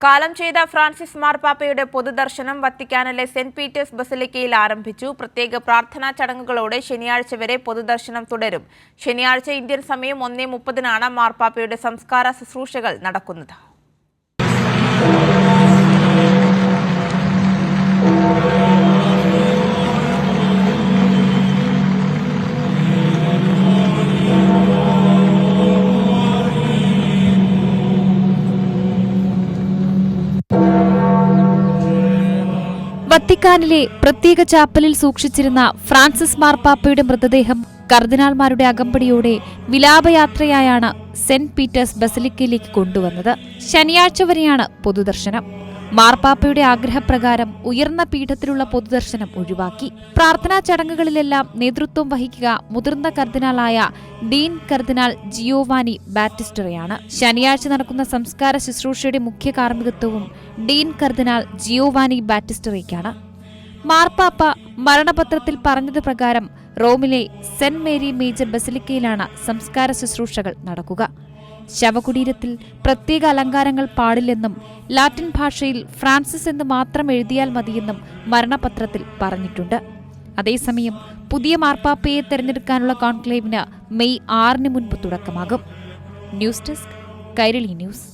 കാലം ചെയ്ത ഫ്രാൻസിസ് മാർപ്പാപ്പയുടെ പൊതുദർശനം വത്തിക്കാനിലെ സെന്റ് പീറ്റേഴ്സ് ബസിലിക്കയിൽ ആരംഭിച്ചു. പ്രത്യേക പ്രാർത്ഥനാ ചടങ്ങുകളോടെ ശനിയാഴ്ച വരെ പൊതുദർശനം തുടരും. ശനിയാഴ്ച ഇന്ത്യൻ സമയം 1:30 മാർപ്പാപ്പയുടെ സംസ്കാര ശുശ്രൂഷകൾ നടക്കുന്നത്. വത്തിക്കാനിലെ പ്രത്യേക ചാപ്പലിൽ സൂക്ഷിച്ചിരുന്ന ഫ്രാൻസിസ് മാർപ്പാപ്പയുടെ മൃതദേഹം കർദിനാൾമാരുടെ അകമ്പടിയോടെ വിലാപയാത്രയായാണ് സെന്റ് പീറ്റേഴ്സ് ബസിലിക്കയിലേക്ക് കൊണ്ടുവന്നത്. ശനിയാഴ്ച വരെയാണ് പൊതുദർശനം. മാർപ്പാപ്പയുടെ ആഗ്രഹപ്രകാരം ഉയർന്ന പീഠത്തിലുള്ള പൊതുദർശനം ഒഴിവാക്കി. പ്രാർത്ഥനാ ചടങ്ങുകളിലെല്ലാം നേതൃത്വം വഹിക്കുക മുതിർന്ന കർദിനാളായ ഡീൻ കർദിനാൾ ജിയോവാനി ബാറ്റിസ്റ്ററയാണ്. ശനിയാഴ്ച നടക്കുന്ന സംസ്കാര ശുശ്രൂഷയുടെ മുഖ്യ കാർമ്മികത്വവും ഡീൻ കർദിനാൾ ജിയോവാനി ബാറ്റിസ്റ്ററയ്ക്കാണ്. മാർപ്പാപ്പ മരണപത്രത്തിൽ പറഞ്ഞത് പ്രകാരം റോമിലെ സെന്റ് മേരി മേജർ ബസിലിക്കയിലാണ് സംസ്കാര ശുശ്രൂഷകൾ നടക്കുക. ശവകുടീരത്തിൽ പ്രത്യേക അലങ്കാരങ്ങൾ പാടില്ലെന്നും ലാറ്റിൻ ഭാഷയിൽ ഫ്രാൻസിസ് എന്ന് മാത്രം എഴുതിയാൽ മതിയെന്നും മരണപത്രത്തിൽ പറഞ്ഞിട്ടുണ്ട്. അതേസമയം പുതിയ മാർപ്പാപ്പയെ തെരഞ്ഞെടുക്കാനുള്ള കോൺക്ലേവിന് മെയ് 6 മുൻപ് തുടക്കമാകും. News desk, Kairali news.